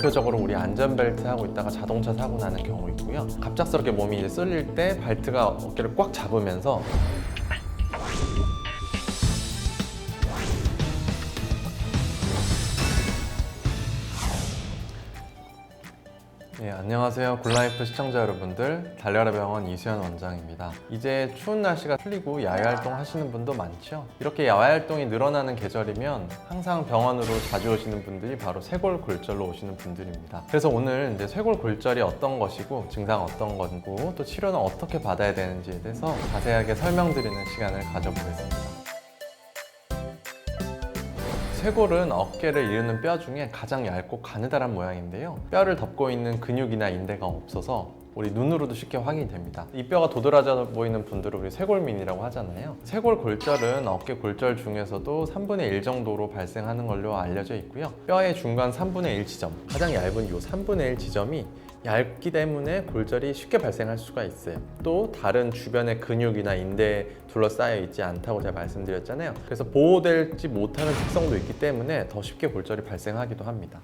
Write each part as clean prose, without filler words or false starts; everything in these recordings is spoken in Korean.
대표적으로 우리 안전벨트 하고 있다가 자동차 사고 나는 경우 있고요. 갑작스럽게 몸이 이제 쓸릴 때 발트가 어깨를 꽉 잡으면서 네, 안녕하세요. 굿라이프 시청자 여러분들, 달려라 병원 이수연 원장입니다. 이제 추운 날씨가 풀리고 야외 활동 하시는 분도 많죠. 이렇게 야외 활동이 늘어나는 계절이면 항상 병원으로 자주 오시는 분들이 바로 쇄골골절로 오시는 분들입니다. 그래서 오늘 이제 쇄골골절이 어떤 것이고 증상 어떤 거고 또 치료는 어떻게 받아야 되는지에 대해서 자세하게 설명드리는 시간을 가져보겠습니다. 쇄골은 어깨를 이루는 뼈 중에 가장 얇고 가느다란 모양인데요. 뼈를 덮고 있는 근육이나 인대가 없어서 우리 눈으로도 쉽게 확인이 됩니다. 이 뼈가 도드라져 보이는 분들을 우리 쇄골민이라고 하잖아요. 쇄골골절은 어깨 골절 중에서도 3분의 1 정도로 발생하는 걸로 알려져 있고요. 뼈의 중간 3분의 1 지점, 가장 얇은 이 3분의 1 지점이 얇기 때문에 골절이 쉽게 발생할 수가 있어요. 또 다른 주변의 근육이나 인대에 둘러싸여 있지 않다고 제가 말씀드렸잖아요. 그래서 보호되지 못하는 특성도 있기 때문에 더 쉽게 골절이 발생하기도 합니다.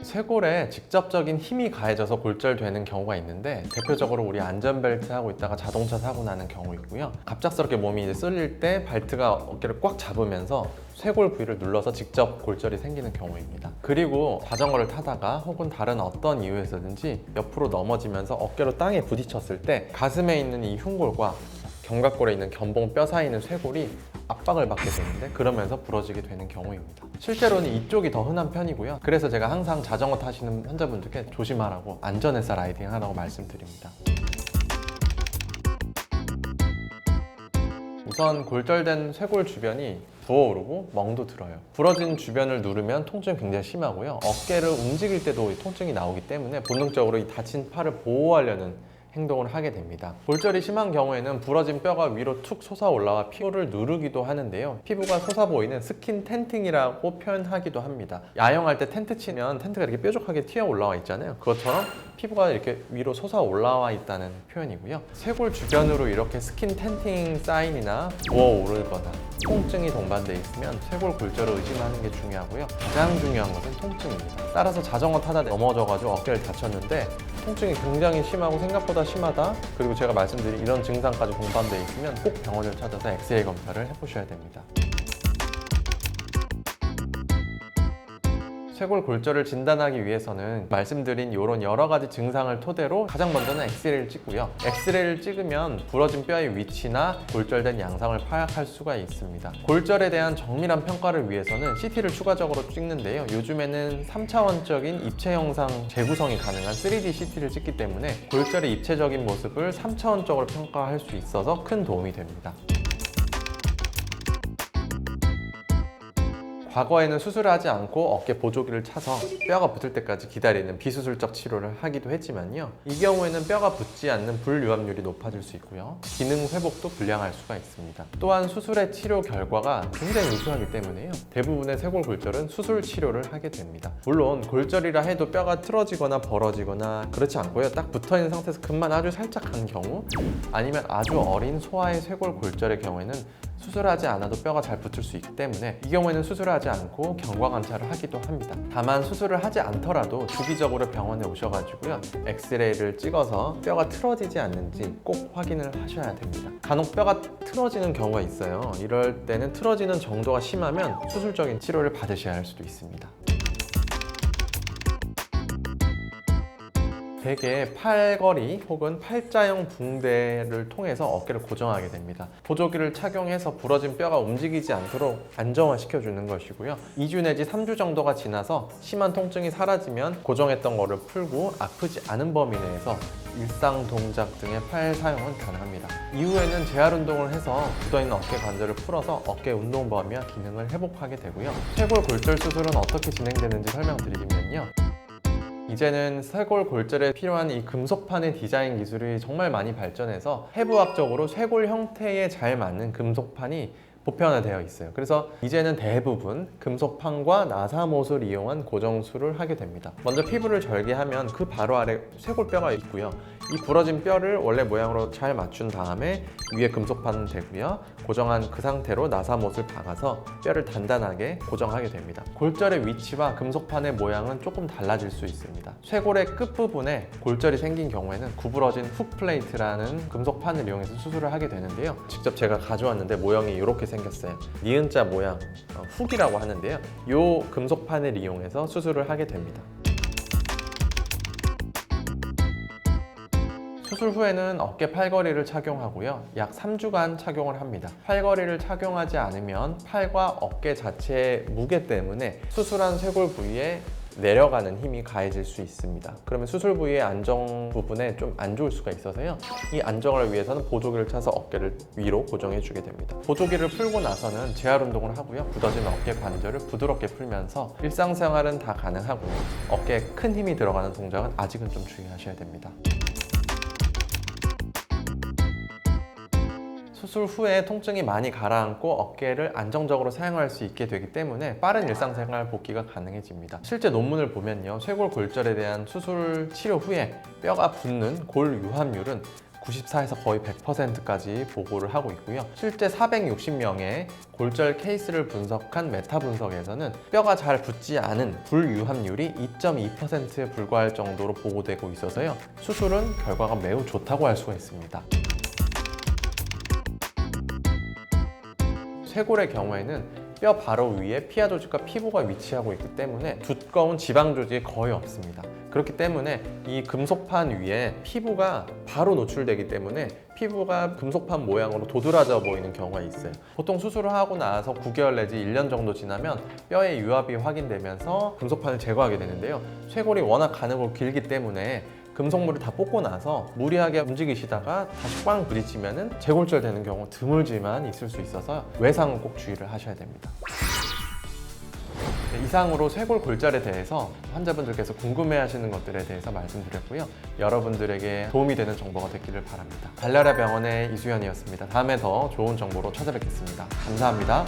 쇄골에 직접적인 힘이 가해져서 골절되는 경우가 있는데 대표적으로 우리 안전벨트 하고 있다가 자동차 사고 나는 경우 있고요. 갑작스럽게 몸이 이제 쓸릴 때 발트가 어깨를 꽉 잡으면서 쇄골 부위를 눌러서 직접 골절이 생기는 경우입니다. 그리고 자전거를 타다가 혹은 다른 어떤 이유에서든지 옆으로 넘어지면서 어깨로 땅에 부딪혔을 때 가슴에 있는 이 흉골과 견갑골에 있는 견봉 뼈 사이에 있는 쇄골이 압박을 받게 되는데 그러면서 부러지게 되는 경우입니다. 실제로는 이쪽이 더 흔한 편이고요. 그래서 제가 항상 자전거 타시는 환자분들께 조심하라고, 안전해서 라이딩 하라고 말씀드립니다. 우선 골절된 쇄골 주변이 부어오르고 멍도 들어요. 부러진 주변을 누르면 통증이 굉장히 심하고요. 어깨를 움직일 때도 통증이 나오기 때문에 본능적으로 이 다친 팔을 보호하려는 행동을 하게 됩니다. 골절이 심한 경우에는 부러진 뼈가 위로 툭 솟아 올라와 피부를 누르기도 하는데요. 피부가 솟아 보이는 스킨 텐팅이라고 표현하기도 합니다. 야영할 때 텐트 치면 텐트가 이렇게 뾰족하게 튀어 올라와 있잖아요. 그것처럼 피부가 이렇게 위로 솟아 올라와 있다는 표현이고요. 쇄골 주변으로 이렇게 스킨 텐팅 사인이나 부어오르거나 통증이 동반되어 있으면 쇄골 골절을 의심하는 게 중요하고요. 가장 중요한 것은 통증입니다. 따라서 자전거 타다 넘어져가지고 어깨를 다쳤는데 통증이 굉장히 심하고 생각보다 심하다, 그리고 제가 말씀드린 이런 증상까지 동반되어 있으면 꼭 병원을 찾아서 엑스레이 검사를 해보셔야 됩니다. 쇄골 골절을 진단하기 위해서는 말씀드린 이런 여러 가지 증상을 토대로 가장 먼저는 엑스레이를 찍고요. 엑스레이를 찍으면 부러진 뼈의 위치나 골절된 양상을 파악할 수가 있습니다. 골절에 대한 정밀한 평가를 위해서는 CT를 추가적으로 찍는데요. 요즘에는 3차원적인 입체 영상 재구성이 가능한 3D CT를 찍기 때문에 골절의 입체적인 모습을 3차원적으로 평가할 수 있어서 큰 도움이 됩니다. 과거에는 수술을 하지 않고 어깨 보조기를 차서 뼈가 붙을 때까지 기다리는 비수술적 치료를 하기도 했지만요. 이 경우에는 뼈가 붙지 않는 불유합률이 높아질 수 있고요. 기능 회복도 불량할 수가 있습니다. 또한 수술의 치료 결과가 굉장히 우수하기 때문에요. 대부분의 쇄골 골절은 수술 치료를 하게 됩니다. 물론 골절이라 해도 뼈가 틀어지거나 벌어지거나 그렇지 않고요. 딱 붙어있는 상태에서 금만 아주 살짝 간 경우, 아니면 아주 어린 소아의 쇄골 골절의 경우에는 수술하지 않아도 뼈가 잘 붙을 수 있기 때문에 이 경우에는 수술을 하지 않고 경과관찰을 하기도 합니다. 다만 수술을 하지 않더라도 주기적으로 병원에 오셔가지고요, 엑스레이를 찍어서 뼈가 틀어지지 않는지 꼭 확인을 하셔야 됩니다. 간혹 뼈가 틀어지는 경우가 있어요. 이럴 때는 틀어지는 정도가 심하면 수술적인 치료를 받으셔야 할 수도 있습니다. 대개 팔걸이 혹은 팔자형 붕대를 통해서 어깨를 고정하게 됩니다. 보조기를 착용해서 부러진 뼈가 움직이지 않도록 안정화시켜주는 것이고요. 2주 내지 3주 정도가 지나서 심한 통증이 사라지면 고정했던 거를 풀고 아프지 않은 범위 내에서 일상 동작 등의 팔 사용은 가능합니다. 이후에는 재활 운동을 해서 굳어있는 어깨 관절을 풀어서 어깨 운동 범위와 기능을 회복하게 되고요. 쇄골 골절 수술은 어떻게 진행되는지 설명드리면요. 이제는 쇄골 골절에 필요한 이 금속판의 디자인 기술이 정말 많이 발전해서 해부학적으로 쇄골 형태에 잘 맞는 금속판이 보편화되어 있어요. 그래서 이제는 대부분 금속판과 나사못을 이용한 고정술을 하게 됩니다. 먼저 피부를 절개하면 그 바로 아래 쇄골뼈가 있고요. 이 부러진 뼈를 원래 모양으로 잘 맞춘 다음에 위에 금속판 대고요. 고정한 그 상태로 나사못을 박아서 뼈를 단단하게 고정하게 됩니다. 골절의 위치와 금속판의 모양은 조금 달라질 수 있습니다. 쇄골의 끝부분에 골절이 생긴 경우에는 구부러진 훅 플레이트라는 금속판을 이용해서 수술을 하게 되는데요. 직접 제가 가져왔는데 모양이 이렇게 생겼어요. 니은자 모양, 훅이라고 하는데요. 이 금속판을 이용해서 수술을 하게 됩니다. 수술 후에는 어깨 팔걸이를 착용하고요. 약 3주간 착용을 합니다. 팔걸이를 착용하지 않으면 팔과 어깨 자체의 무게 때문에 수술한 쇄골 부위에 내려가는 힘이 가해질 수 있습니다. 그러면 수술 부위의 안정 부분에 좀 안 좋을 수가 있어서요. 이 안정을 위해서는 보조기를 차서 어깨를 위로 고정해 주게 됩니다. 보조기를 풀고 나서는 재활 운동을 하고요. 굳어진 어깨 관절을 부드럽게 풀면서 일상생활은 다 가능하고요. 어깨에 큰 힘이 들어가는 동작은 아직은 좀 주의하셔야 됩니다. 수술 후에 통증이 많이 가라앉고 어깨를 안정적으로 사용할 수 있게 되기 때문에 빠른 일상생활 복귀가 가능해집니다. 실제 논문을 보면요, 쇄골 골절에 대한 수술 치료 후에 뼈가 붓는 골 유합률은 94에서 거의 100%까지 보고를 하고 있고요. 실제 460명의 골절 케이스를 분석한 메타 분석에서는 뼈가 잘 붙지 않은 불유합률이 2.2%에 불과할 정도로 보고되고 있어서요. 수술은 결과가 매우 좋다고 할 수가 있습니다. 쇄골의 경우에는 뼈 바로 위에 피하 조직과 피부가 위치하고 있기 때문에 두꺼운 지방 조직이 거의 없습니다. 그렇기 때문에 이 금속판 위에 피부가 바로 노출되기 때문에 피부가 금속판 모양으로 도드라져 보이는 경우가 있어요. 보통 수술을 하고 나서 9개월 내지 1년 정도 지나면 뼈의 유합이 확인되면서 금속판을 제거하게 되는데요. 쇄골이 워낙 가늘고 길기 때문에 금속물을 다 뽑고 나서 무리하게 움직이시다가 다시 꽝 부딪히면 재골절 되는 경우 드물지만 있을 수 있어서 외상은 꼭 주의를 하셔야 됩니다. 이상으로 쇄골 골절에 대해서 환자분들께서 궁금해하시는 것들에 대해서 말씀드렸고요. 여러분들에게 도움이 되는 정보가 됐기를 바랍니다. 달나라 병원의 이수연이었습니다. 다음에 더 좋은 정보로 찾아뵙겠습니다. 감사합니다.